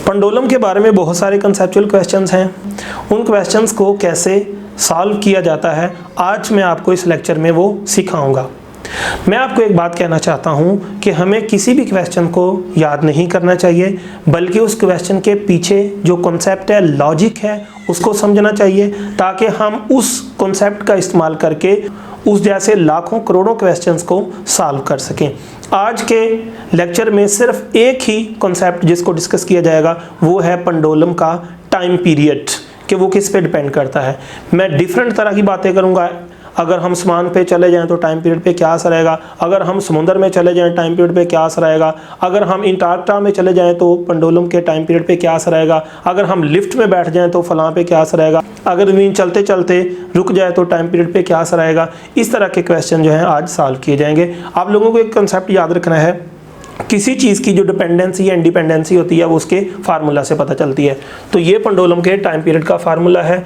Pendulum के बारे में बहुत सारे कंसेप्चुअल क्वेश्चंस हैं। उन क्वेश्चंस को कैसे सॉल्व किया जाता है आज मैं आपको इस लेक्चर में वो सिखाऊंगा। मैं आपको एक बात कहना चाहता हूँ कि हमें किसी भी क्वेश्चन को याद नहीं करना चाहिए, बल्कि उस क्वेश्चन के पीछे जो कॉन्सेप्ट है, लॉजिक है, उसको समझना चाहिए, ताकि हम उस कॉन्सेप्ट का इस्तेमाल करके उस जैसे लाखों करोड़ों क्वेश्चंस को सॉल्व कर सकें। आज के लेक्चर में सिर्फ एक ही कॉन्सेप्ट जिसको डिस्कस किया जाएगा वो है पेंडुलम का टाइम पीरियड, कि वो किस पे डिपेंड करता है। मैं डिफरेंट तरह की बातें करूँगा। अगर हम आसमान पे चले जाएं तो टाइम पीरियड पे क्या असर आएगा, अगर हम समुद्र में चले जाएं टाइम पीरियड पे क्या असर आएगा, अगर हम अंटार्कटिका में चले जाएं तो पेंडुलम के टाइम पीरियड पे क्या असर आएगा, अगर हम लिफ्ट में बैठ जाएं तो फलां पे क्या असर आएगा, अगर ज़मीन चलते चलते रुक जाए तो टाइम पीरियड पे क्या असर आएगा। इस तरह के क्वेश्चन जो हैं आज सॉल्व किए जाएंगे। आप लोगों को एक कंसेप्ट याद रखना है, किसी चीज़ की जो डिपेंडेंसी या इंडिपेंडेंसी होती है वो उसके फार्मूला से पता चलती है। तो ये पेंडुलम के टाइम पीरियड का फार्मूला है।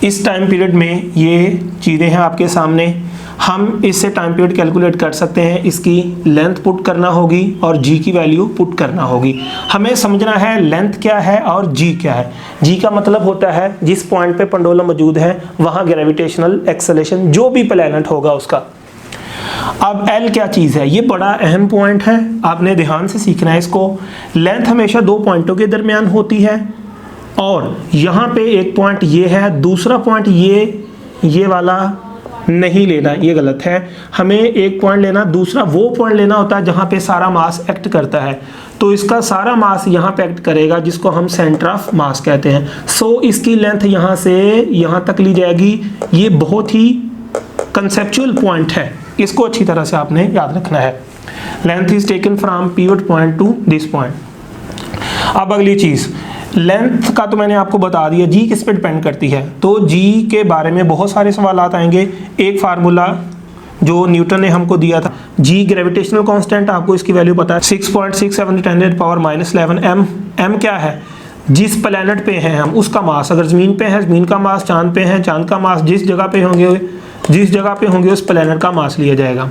इस टाइम पीरियड में ये चीज़ें हैं आपके सामने। हम इससे टाइम पीरियड कैलकुलेट कर सकते हैं। इसकी लेंथ पुट करना होगी और जी की वैल्यू पुट करना होगी। हमें समझना है लेंथ क्या है और जी क्या है। जी का मतलब होता है जिस पॉइंट पे पेंडुलम मौजूद है वहाँ ग्रेविटेशनल एक्सेलरेशन जो भी प्लैनेट होगा उसका। अब एल क्या चीज़ है, ये बड़ा अहम पॉइंट है, आपने ध्यान से सीखना है इसको। लेंथ हमेशा दो पॉइंटों के दरमियान होती है और यहाँ पे एक पॉइंट ये है, दूसरा पॉइंट ये वाला नहीं लेना, ये गलत है। हमें एक पॉइंट लेना, दूसरा वो पॉइंट लेना होता है जहाँ पे सारा मास एक्ट करता है। तो इसका सारा मास यहाँ पे एक्ट करेगा जिसको हम सेंटर ऑफ मास कहते हैं। सो इसकी लेंथ यहाँ से यहाँ तक ली जाएगी। ये बहुत ही कंसेप्चुअल पॉइंट है, इसको अच्छी तरह से आपने याद रखना है। Length is taken from pivot point two this point. अब अगली चीज़, लेंथ का तो मैंने आपको बता दिया। जी किस पे डिपेंड करती है, तो जी के बारे में बहुत सारे सवाल आएंगे। एक फार्मूला जो न्यूटन ने हमको दिया था, जी ग्रेविटेशनल कांस्टेंट, आपको इसकी वैल्यू पता है 6.67 × 10⁻11 m। m क्या है, जिस प्लैनेट पे हैं हम उसका मास। अगर ज़मीन पे है ज़मीन का मास, चांद पे है चांद का मास, जिस जगह पे होंगे उस प्लैनेट का मास लिया जाएगा।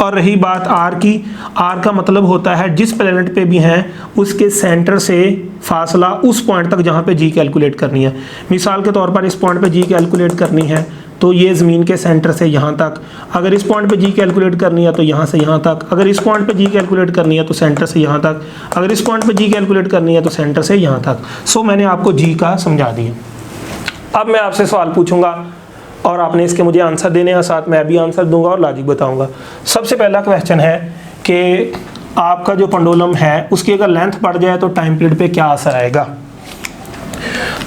और रही बात आर की, आर का मतलब होता है जिस प्लैनेट पे भी हैं उसके सेंटर से फासला उस पॉइंट तक जहाँ पे जी कैलकुलेट करनी है। मिसाल के तौर पर इस पॉइंट पे जी कैलकुलेट करनी है तो ये ज़मीन के सेंटर से यहाँ तक। अगर इस पॉइंट पे जी कैलकुलेट करनी है तो यहाँ से यहाँ तक। अगर इस पॉइंट पे जी कैलकुलेट करनी है तो सेंटर से यहाँ तक। अगर इस पॉइंट पे जी कैलकुलेट करनी है तो सेंटर से यहाँ तक। सो मैंने आपको जी का समझा दिया। अब मैं आपसे सवाल पूछूंगा और आपने इसके मुझे आंसर देने हैं, साथ मैं भी आंसर दूंगा और लॉजिक बताऊंगा। सबसे पहला क्वेश्चन है कि आपका जो पेंडुलम है उसकी अगर लेंथ बढ़ जाए तो टाइम पीरियड पे क्या असर आएगा।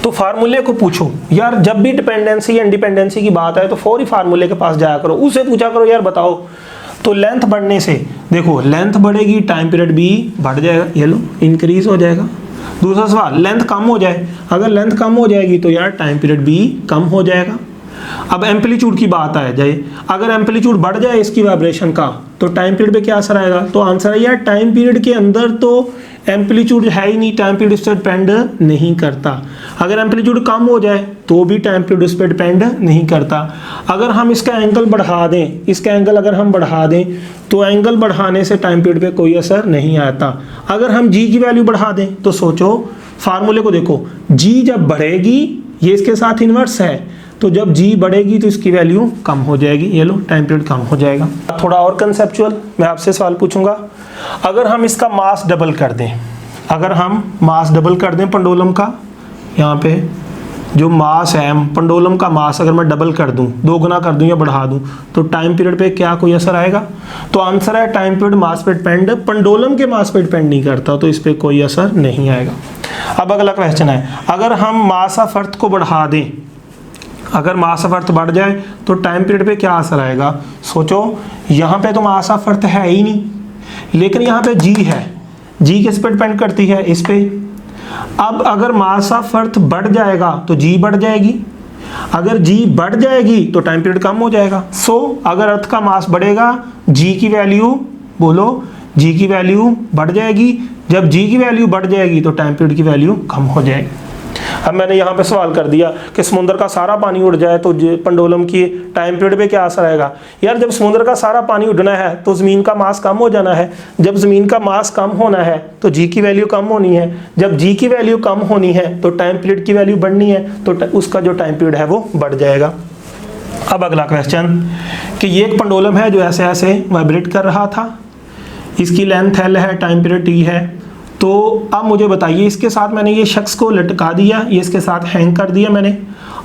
तो फार्मूले को पूछो यार, जब भी डिपेंडेंसी या इंडिपेंडेंसी की बात आए तो फौरी फार्मूले के पास जाया करो, उससे पूछा करो यार बताओ। तो लेंथ बढ़ने से देखो, लेंथ बढ़ेगी टाइम पीरियड भी बढ़ जाएगा, ये लो इंक्रीज हो जाएगा। दूसरा सवाल, लेंथ कम हो जाए, अगर लेंथ कम हो जाएगी तो यार टाइम पीरियड भी कम हो जाएगा। अब एम्पलीट्यूड की बात आ जाए, अगर एम्पलीट्यूड बढ़ जाए इसकी वाइब्रेशन का तो टाइम पीरियड पे क्या असर आएगा। तो आंसर है यार टाइम पीरियड के अंदर तो एम्पलीट्यूड है ही नहीं, टाइम पीरियड उस पर डिपेंड नहीं करता। अगर एम्पलीट्यूड कम हो जाए तो भी टाइम पीरियड उस पर डिपेंड नहीं करता। अगर हम इसका एंगल बढ़ा दें, इसका एंगल अगर हम बढ़ा दें तो एंगल बढ़ाने से टाइम पीरियड पे कोई असर नहीं आता। अगर हम जी की वैल्यू बढ़ा दें तो सोचो, फार्मूले को देखो, जी जब बढ़ेगी ये इसके साथ इन्वर्स है, तो जब जी बढ़ेगी तो इसकी वैल्यू कम हो जाएगी, ये लो टाइम पीरियड कम हो जाएगा। थोड़ा और कंसेप्चुअल मैं आपसे सवाल पूछूंगा, अगर हम इसका मास डबल कर दें, अगर हम मास डबल कर दें पेंडुलम का, यहाँ पे जो मास है पेंडुलम का मास अगर मैं डबल कर दूं, दो गुना कर दूं या बढ़ा दूं, तो टाइम पीरियड पे क्या कोई असर आएगा। तो आंसर है टाइम पीरियड मास पे डिपेंड, पेंडुलम के मास पे डिपेंड नहीं करता, तो इस पर कोई असर नहीं आएगा। अब अगला क्वेश्चन है, अगर हम मास ऑफ अर्थ को बढ़ा दें, अगर मास ऑफ अर्थ बढ़ जाए तो टाइम पीरियड पे क्या असर आएगा। सोचो, यहाँ पे तो मास ऑफ अर्थ है ही नहीं, लेकिन यहाँ पे जी है, जी किस पे डिपेंड करती है, इस पे। अब अगर मास ऑफ अर्थ बढ़ जाएगा तो जी बढ़ जाएगी, अगर जी बढ़ जाएगी तो टाइम पीरियड कम हो जाएगा। सो अगर अर्थ का मास बढ़ेगा जी की वैल्यू, बोलो जी की वैल्यू बढ़ जाएगी, जब जी की वैल्यू बढ़ जाएगी तो टाइम पीरियड की वैल्यू कम हो जाएगी। अब मैंने यहाँ पे सवाल कर दिया कि समुद्र का सारा पानी उड़ जाए तो पेंडुलम की टाइम पीरियड पे क्या असर आएगा। यार जब समुद्र का सारा पानी उड़ना है तो ज़मीन का मास कम हो जाना है। जब ज़मीन का मास कम होना है तो जी की वैल्यू कम होनी है। जब जी की वैल्यू कम होनी है तो टाइम पीरियड की वैल्यू बढ़नी है, तो उसका जो टाइम पीरियड है वो बढ़ जाएगा। अब अगला क्वेश्चन कि ये एक पेंडुलम है जो ऐसे ऐसे वाइब्रेट कर रहा था, इसकी लेंथ L है, टाइम पीरियड T है। तो अब मुझे बताइए, इसके साथ मैंने ये शख्स को लटका दिया, ये इसके साथ हैंग कर दिया मैंने।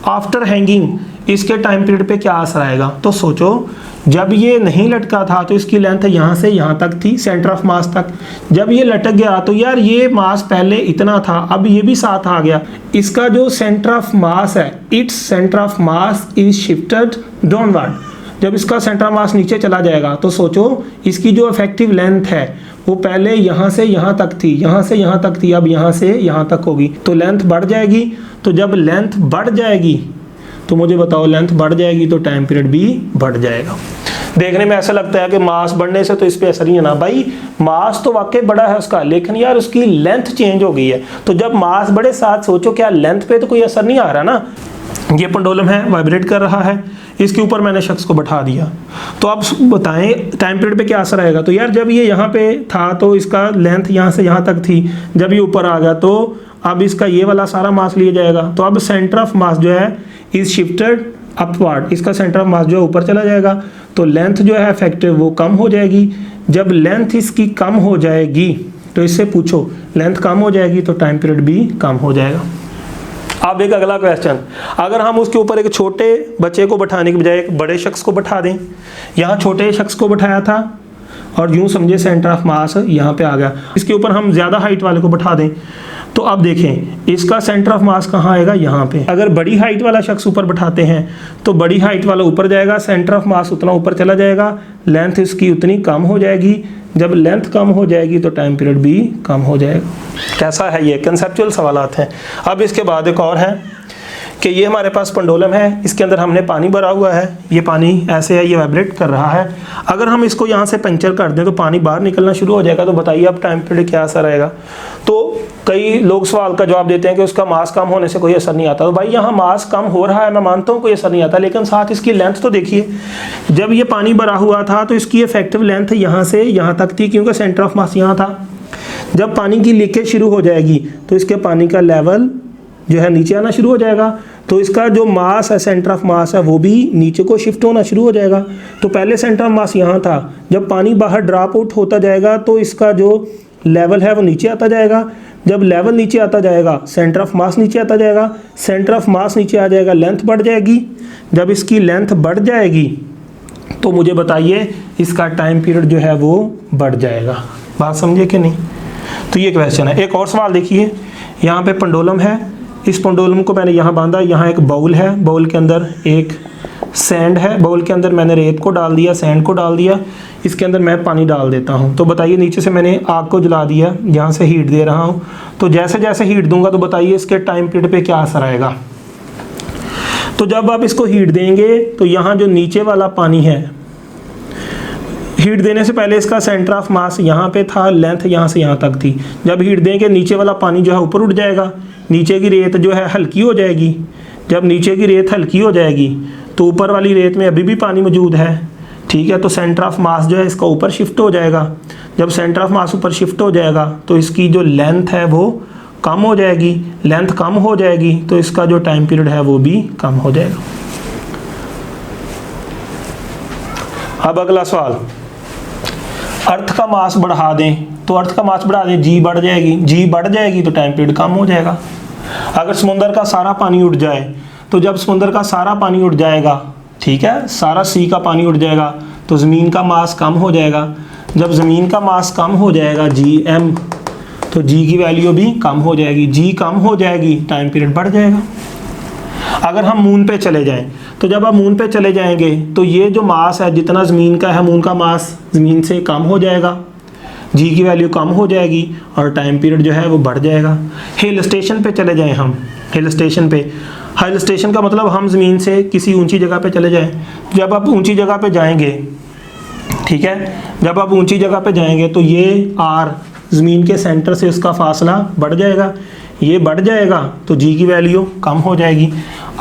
आफ्टर हैंगिंग इसके टाइम पीरियड पे क्या असर आएगा। तो सोचो, जब ये नहीं लटका था तो इसकी लेंथ यहाँ से यहाँ तक थी, सेंटर ऑफ मास तक। जब ये लटक गया तो यार ये मास पहले इतना था, अब ये भी साथ आ गया। इसका जो सेंटर ऑफ मास है, its centre of mass is shifted downward. जब इसका सेंटर ऑफ मास नीचे चला जाएगा तो सोचो इसकी जो इफेक्टिव लेंथ है वो पहले यहाँ से यहाँ तक थी, यहाँ से यहाँ तक थी, अब यहाँ से यहाँ तक होगी, तो लेंथ बढ़ जाएगी। तो जब लेंथ बढ़ जाएगी तो मुझे बताओ, लेंथ बढ़ जाएगी तो टाइम पीरियड भी बढ़ जाएगा। देखने में ऐसा लगता है कि मास बढ़ने से तो इस पे असर नहीं है ना। भाई मास तो वाकई बड़ा है उसका, लेकिन यार उसकी लेंथ चेंज हो गई है। तो जब मास बढ़े साथ सोचो क्या लेंथ पे तो कोई असर नहीं आ रहा ना। ये पेंडुलम है, वाइब्रेट कर रहा है, इसके ऊपर मैंने शख्स को बैठा दिया। तो अब बताएं टाइम पीरियड पे क्या असर आएगा। तो यार जब ये यहाँ पे था तो इसका लेंथ यहाँ से यहाँ तक थी, जब ये ऊपर आ गया तो अब इसका ये वाला सारा मास लिया जाएगा। तो अब सेंटर ऑफ मास जो है इज शिफ्टेड अपवर्ड, इसका सेंटर ऑफ मास जो है ऊपर चला जाएगा, तो लेंथ जो है इफेक्टिव वो कम हो जाएगी। जब लेंथ इसकी कम हो जाएगी तो इससे पूछो, लेंथ कम हो जाएगी तो टाइम पीरियड भी कम हो जाएगा। अब एक अगला क्वेश्चन, अगर हम उसके ऊपर एक छोटे बच्चे को बैठाने के बजाय एक बड़े शख्स को बैठा दें। यहाँ छोटे शख्स को बैठाया था और यूँ समझे सेंटर ऑफ मास यहाँ पे आ गया, इसके ऊपर हम ज़्यादा हाइट वाले को बैठा दें। तो अब देखें इसका सेंटर ऑफ मास कहाँ आएगा, यहाँ पे। अगर बड़ी हाइट वाला शख्स ऊपर बैठाते हैं तो बड़ी हाइट वाला ऊपर जाएगा, सेंटर ऑफ मास उतना ऊपर चला जाएगा, लेंथ इसकी उतनी कम हो जाएगी। जब लेंथ कम हो जाएगी तो टाइम पीरियड भी कम हो जाएगा। कैसा है ये कंसेप्चुअल सवालात हैं। अब इसके बाद एक और है कि ये हमारे पास पेंडुलम है, इसके अंदर हमने पानी भरा हुआ है, ये पानी ऐसे है, ये वाइब्रेट कर रहा है। अगर हम इसको यहाँ से पंचर कर दें तो पानी बाहर निकलना शुरू हो जाएगा। तो बताइए अब टाइम पीरियड क्या असर आएगा। तो कई लोग सवाल का जवाब देते हैं कि उसका मास कम होने से कोई असर नहीं आता। तो भाई यहाँ मास कम हो रहा है, मैं मानता हूँ कोई असर नहीं आता, लेकिन साथ इसकी लेंथ तो देखिए। जब ये पानी भरा हुआ था तो इसकी इफेक्टिव लेंथ यहाँ से यहाँ तक थी, क्योंकि सेंटर ऑफ मास यहाँ था। जब पानी की लीकेज शुरू हो जाएगी तो इसके पानी का लेवल जो है नीचे आना शुरू हो जाएगा, तो इसका जो मास है, सेंटर ऑफ मास है, वो भी नीचे को शिफ्ट होना शुरू हो जाएगा। तो पहले सेंटर ऑफ मास यहाँ था, जब पानी बाहर ड्रॉप आउट होता जाएगा तो इसका जो लेवल है वो नीचे आता जाएगा। जब लेवल नीचे आता जाएगा सेंटर ऑफ मास नीचे आता जाएगा, सेंटर ऑफ मास नीचे आ जाएगा, लेंथ बढ़ जाएगी। जब इसकी लेंथ बढ़ जाएगी तो मुझे बताइए इसका टाइम पीरियड जो है वो बढ़ जाएगा। बात समझे कि नहीं। तो ये क्वेश्चन है। एक और सवाल देखिए, यहाँ पे पेंडुलम है, इस पेंडुलम को मैंने यहाँ बांधा, यहाँ एक बाउल है, बाउल के अंदर एक सैंड है, बाउल के अंदर मैंने रेत को डाल दिया, सैंड को डाल दिया, इसके अंदर मैं पानी डाल देता हूँ। तो बताइए नीचे से मैंने आग को जला दिया, यहाँ से हीट दे रहा हूँ। तो जैसे जैसे हीट दूंगा तो बताइए इसके टाइम पीरियड पे क्या असर आएगा। तो जब आप इसको हीट देंगे तो यहाँ जो नीचे वाला पानी है, हीट देने से पहले इसका सेंटर ऑफ मास यहाँ पे था, लेंथ यहाँ से यहाँ तक थी। जब हीट देंगे नीचे वाला पानी जो है ऊपर उठ जाएगा, नीचे की रेत जो है हल्की हो जाएगी। जब नीचे की रेत हल्की हो जाएगी तो ऊपर वाली रेत में अभी भी पानी मौजूद है, ठीक है। तो सेंटर ऑफ मास जो है इसका ऊपर शिफ्ट हो जाएगा। जब सेंटर ऑफ मास ऊपर शिफ्ट हो जाएगा तो इसकी जो लेंथ है वो कम हो जाएगी। लेंथ कम हो जाएगी तो इसका जो टाइम पीरियड है वो भी कम हो जाएगा। अब अगला सवाल, अर्थ का मास बढ़ा दें। तो अर्थ का मास बढ़ा दें, जी बढ़ जाएगी, जी बढ़ जाएगी तो टाइम पीरियड कम हो जाएगा। अगर समुद्र का सारा पानी उड़ जाए तो जब समुद्र का सारा पानी उड़ जाएगा, ठीक है, सारा सी का पानी उड़ जाएगा तो ज़मीन का मास कम हो जाएगा। जब ज़मीन का मास कम हो जाएगा GM, तो जी की वैल्यू भी कम हो जाएगी। जी कम हो जाएगी, टाइम पीरियड बढ़ जाएगा। अगर हम मून पे चले जाएं तो जब आप मून पे चले जाएंगे तो ये जो मास है जितना ज़मीन का है, मून का मास ज़मीन से कम हो जाएगा, जी की वैल्यू कम हो जाएगी और टाइम पीरियड जो है वो बढ़ जाएगा। हिल स्टेशन पे चले जाएं हम, हिल स्टेशन पे, हिल स्टेशन का मतलब हम ज़मीन से किसी ऊंची जगह पे चले जाएं। जब आप ऊंची जगह पे जाएंगे, ठीक है, जब आप ऊंची जगह पे जाएंगे तो ये R ज़मीन के सेंटर से उसका फासला बढ़ जाएगा। ये बढ़ जाएगा तो जी की वैल्यू कम हो जाएगी,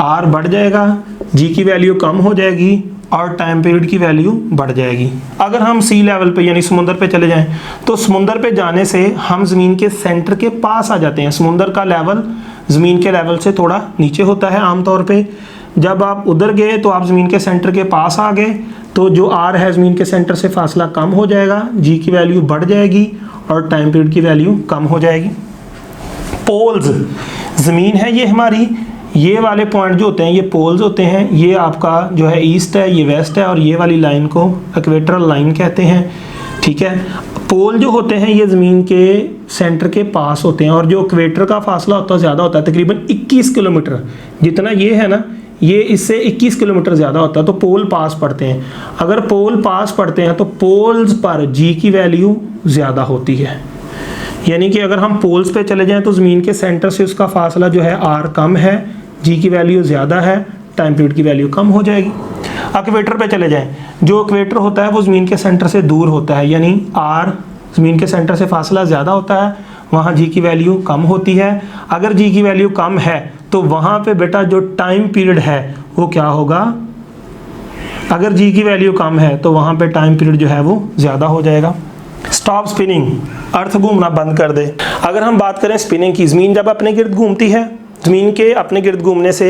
आर बढ़ जाएगा, जी की वैल्यू कम हो जाएगी और टाइम पीरियड की वैल्यू बढ़ जाएगी। अगर हम सी लेवल पे यानी समुंदर पे चले जाएं तो समुंदर पे जाने से हम ज़मीन के सेंटर के पास आ जाते हैं। समुंदर का लेवल ज़मीन के लेवल से थोड़ा नीचे होता है आमतौर पे। जब आप उधर गए तो आप ज़मीन के सेंटर के पास आ गए, तो जो आर है ज़मीन के सेंटर से फासला कम हो जाएगा, जी की वैल्यू बढ़ जाएगी और टाइम पीरियड की वैल्यू कम हो जाएगी। पोल्स, ज़मीन है ये हमारी, ये वाले पॉइंट जो होते हैं ये पोल्स होते हैं। ये आपका जो है ईस्ट है, ये वेस्ट है और ये वाली लाइन को इक्वेटोरल लाइन कहते हैं, ठीक है। पोल जो होते हैं ये ज़मीन के सेंटर के पास होते हैं और जो इक्वेटर का फासला होता है ज़्यादा होता है, तकरीबन 21 किलोमीटर, जितना ये है ना ये इससे 21 किलोमीटर ज़्यादा होता है, तो पोल पास पड़ते हैं। अगर पोल पास पड़ते हैं तो पोल्स पर जी की वैल्यू ज़्यादा होती है, यानी कि अगर हम पोल्स पे चले जाएं तो ज़मीन के सेंटर से उसका फासला जो है आर कम है, जी की वैल्यू ज़्यादा है, टाइम पीरियड की वैल्यू कम हो जाएगी। इक्वेटर पे चले जाएं, जो इक्वेटर होता है वो ज़मीन के सेंटर से दूर होता है, यानी आर ज़मीन के सेंटर से फासला ज़्यादा होता है, वहाँ जी की वैल्यू कम होती है। अगर जी की वैल्यू कम है तो वहाँ पे बेटा जो टाइम पीरियड है वो क्या होगा, अगर जी की वैल्यू कम है तो वहाँ पे टाइम पीरियड जो है वो ज़्यादा हो जाएगा। स्टॉप स्पिनिंग, अर्थ घूमना बंद कर दे। अगर हम बात करें स्पिनिंग की, ज़मीन जब अपने गिर्द घूमती है, ज़मीन के अपने गिर्द घूमने से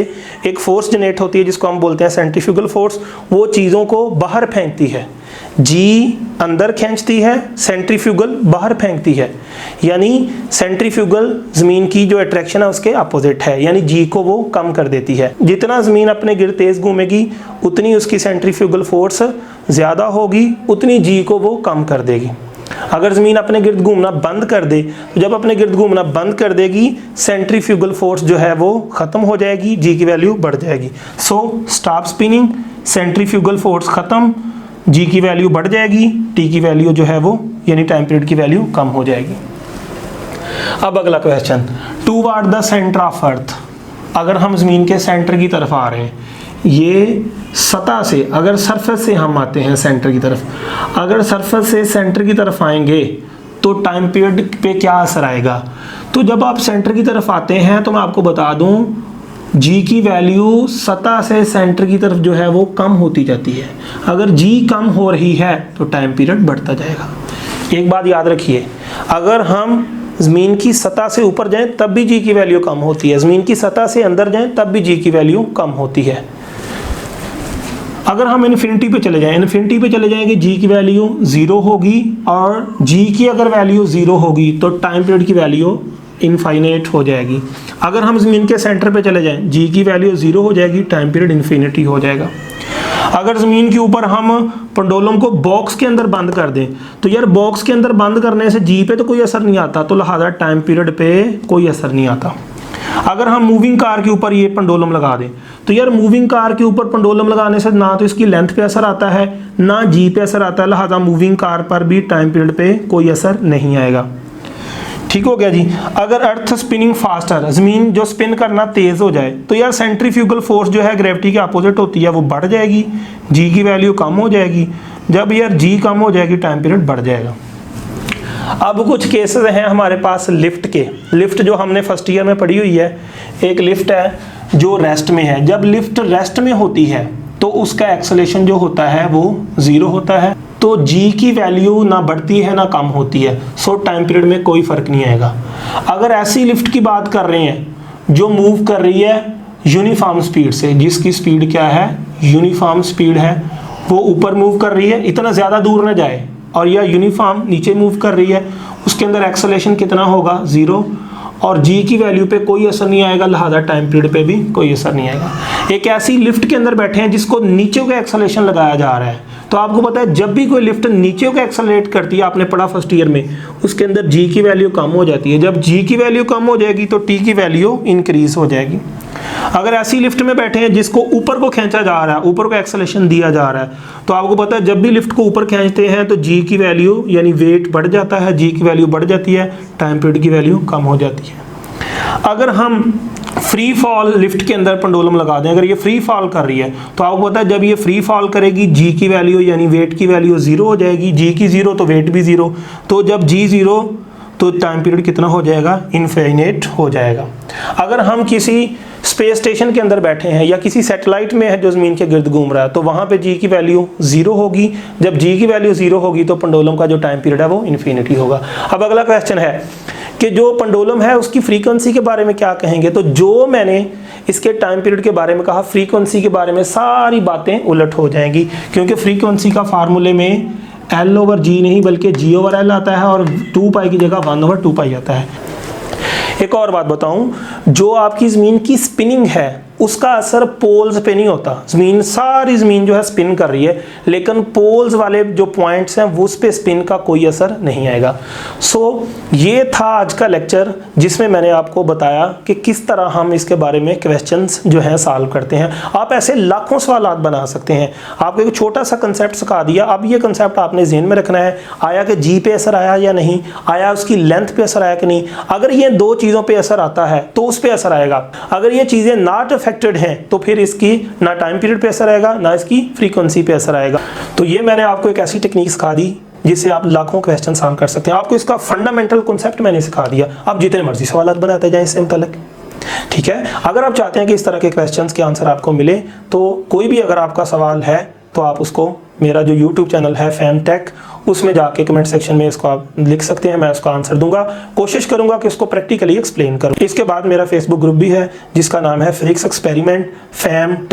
एक फोर्स जनरेट होती है जिसको हम बोलते हैं सेंट्रीफ्यूगल फोर्स, वो चीज़ों को बाहर फेंकती है। जी अंदर खींचती है, सेंट्रीफ्यूगल बाहर फेंकती है, यानी सेंट्रीफ्यूगल ज़मीन की जो अट्रैक्शन है उसके अपोजिट है, यानी जी को वो कम कर देती है। जितना ज़मीन अपने गिर्द तेज़ घूमेगी उतनी उसकी सेंट्रीफ्यूगल फोर्स ज़्यादा होगी, उतनी जी को वो कम कर देगी। अगर ज़मीन अपने गिर्द घूमना बंद कर दे तो जब अपने गिर्द घूमना बंद कर देगी सेंट्रीफ्यूगल फोर्स जो है वो ख़त्म हो जाएगी, जी की वैल्यू बढ़ जाएगी। So stop spinning, centrifugal force ख़त्म, जी की वैल्यू बढ़ जाएगी, टी की वैल्यू जो है वो यानी टाइम पीरियड की वैल्यू कम हो जाएगी। अब अगला question, toward the centre of earth, अगर हम ज़मीन के सेंटर की तरफ आ रहे हैं, ये सतह से अगर सरफेस से हम आते हैं सेंटर की तरफ, अगर सरफेस से सेंटर की तरफ आएंगे तो टाइम पीरियड पे क्या असर आएगा। तो जब आप सेंटर की तरफ आते हैं तो मैं आपको बता दूं जी की वैल्यू सतह से सेंटर की तरफ जो है वो कम होती जाती है। अगर जी कम हो रही है तो टाइम पीरियड बढ़ता जाएगा। एक बात याद रखिए, अगर हम ज़मीन की सतह से ऊपर जाएं तब भी जी की वैल्यू कम होती है, ज़मीन की सतह से अंदर जाएं तब भी जी की वैल्यू कम होती है। अगर हम इन्फिनिटी पे चले जाएं, इन्फिनिटी पे चले जाएंगे जी की वैल्यू 0 होगी और जी की अगर वैल्यू 0 होगी तो टाइम पीरियड की वैल्यू इनफाइनाइट हो जाएगी। अगर हम ज़मीन के सेंटर पे चले जाएं जी की वैल्यू 0 हो जाएगी, टाइम पीरियड इन्फिनिटी हो जाएगा। अगर ज़मीन के ऊपर हम पेंडुलम को बॉक्स के अंदर बंद कर दें तो यार बॉक्स के अंदर बंद करने से जी पे तो कोई असर नहीं आता, तो लिहाजा टाइम पीरियड पे कोई असर नहीं आता। अगर हम मूविंग कार के ऊपर ये पेंडुलम लगा दें तो यार मूविंग कार के ऊपर पेंडुलम लगाने से ना तो इसकी लेंथ पे असर आता है ना जी पे असर आता है, लिहाजा मूविंग कार पर भी टाइम पीरियड पे कोई असर नहीं आएगा। ठीक हो गया जी। अगर अर्थ स्पिनिंग फास्टर, ज़मीन जो स्पिन करना तेज़ हो जाए तो यार सेंट्रीफ्यूगल फोर्स जो है ग्रेविटी के अपोजिट होती है वो बढ़ जाएगी, जी की वैल्यू कम हो जाएगी। जब यार जी कम हो जाएगी टाइम पीरियड बढ़ जाएगा। अब कुछ केसेस हैं हमारे पास लिफ्ट के। लिफ्ट जो हमने फर्स्ट ईयर में पढ़ी हुई है, एक लिफ्ट है जो रेस्ट में है। जब लिफ्ट रेस्ट में होती है तो उसका एक्सेलेरेशन जो होता है वो 0 होता है, तो जी की वैल्यू ना बढ़ती है ना कम होती है, सो टाइम पीरियड में कोई फ़र्क नहीं आएगा। अगर ऐसी लिफ्ट की बात कर रहे हैं जो मूव कर रही है यूनिफॉर्म स्पीड से, जिसकी स्पीड क्या है, यूनिफॉर्म स्पीड है, वो ऊपर मूव कर रही है, इतना ज़्यादा दूर ना जाए, और यह यूनिफॉर्म नीचे मूव कर रही है, उसके अंदर एक्सेलेरेशन कितना होगा 0, और जी की वैल्यू पे कोई असर नहीं आएगा, लिहाजा टाइम पीरियड पे भी कोई असर नहीं आएगा। एक ऐसी लिफ्ट के अंदर बैठे हैं जिसको नीचे का एक्सेलेरेशन लगाया जा रहा है, तो आपको पता है जब भी कोई लिफ्ट नीचे को एक्सेलरेट करती है, आपने पढ़ा फर्स्ट ईयर में, उसके अंदर जी की वैल्यू कम हो जाती है। जब जी की वैल्यू कम हो जाएगी तो टी की वैल्यू इंक्रीज हो जाएगी। अगर ऐसी लिफ्ट में बैठे हैं जिसको ऊपर को खींचा जा रहा है, ऊपर को एक्सेलरेशन दिया जा रहा है, तो आपको पता है जब भी लिफ्ट को ऊपर खींचते हैं तो जी की वैल्यू यानी वेट बढ़ जाता है, जी की वैल्यू बढ़ जाती है, टाइम पीरियड की वैल्यू कम हो जाती है। अगर हम फ्री फॉल लिफ्ट के अंदर पेंडुलम लगा दें, अगर ये फ्री फॉल कर रही है तो आपको पता है जब ये फ्री फॉल करेगी जी की वैल्यू यानी वेट की वैल्यू 0 हो जाएगी, जी की 0 तो वेट भी 0, तो जब जी 0 तो तो टाइम पीरियड कितना हो जाएगा, इनफाइनाइट हो जाएगा। अगर हम किसी स्पेस स्टेशन के अंदर बैठे हैं या किसी सैटेलाइट में है जो ज़मीन के गिर्द घूम रहा है, तो वहाँ पे जी की वैल्यू 0 होगी। जब जी की वैल्यू 0 होगी तो पेंडुलम का जो टाइम पीरियड है वो इन्फिनिटी होगा। अब अगला क्वेश्चन है कि जो पेंडुलम है उसकी फ्रीक्वेंसी के बारे में क्या कहेंगे। तो जो मैंने इसके टाइम पीरियड के बारे में कहा, फ्रीक्वेंसी के बारे में सारी बातें उलट हो जाएंगी, क्योंकि फ्रीक्वेंसी का फार्मूले में L/G नहीं बल्कि G/L आता है और 2π की जगह 1/2π आता है। एक और बात बताऊं, जो आपकी ज़मीन की स्पिनिंग है उसका असर पोल्स पे नहीं होता। सारी ज़मीन जो है स्पिन कर रही है, लेकिन पोल्स वाले जो पॉइंट्स हैं वो उस पे स्पिन का कोई असर नहीं आएगा। सो ये था आज का लेक्चर जिसमें मैंने आपको बताया कि किस तरह हम इसके बारे में क्वेश्चंस जो हैं सॉल्व करते हैं। आप ऐसे लाखों सवालात बना सकते हैं। आपको एक छोटा सा कंसेप्ट सिखा दिया, अब ये कंसेप्ट आपने ज़हन में रखना है, आया कि जी पे असर आया या नहीं आया, उसकी लेंथ पे असर आया कि नहीं। अगर ये दो चीज़ों पे असर आता है तो उस पर असर आएगा। अगर ये चीज़ें नॉट अफेक्टेड हैं तो फिर इसकी ना टाइम पीरियड पे असर आएगा ना इसकी फ्रीक्वेंसी पे असर आएगा। तो ये मैंने आपको एक ऐसी टेक्निक सिखा दी जिससे आप लाखों क्वेश्चन सॉल्व कर सकते हैं। आपको इसका फंडामेंटल कॉन्सेप्ट मैंने सिखा दिया, आप जितने मर्जी सवाल बनाते जाएं इससे मुताल्लिक, ठीक है। अगर आप चाहते हैं कि इस तरह के क्वेश्चंस के आंसर आपको मिले तो कोई भी अगर आपका सवाल है तो आप उसको मेरा जो YouTube चैनल है फैम टेक, उसमें जाके कमेंट सेक्शन में इसको आप लिख सकते हैं, मैं उसका आंसर दूंगा। कोशिश करूंगा कि उसको प्रैक्टिकली एक्सप्लेन करूं। इसके बाद मेरा फेसबुक ग्रुप भी है जिसका नाम है फिजिक्स एक्सपेरिमेंट फैम टेक।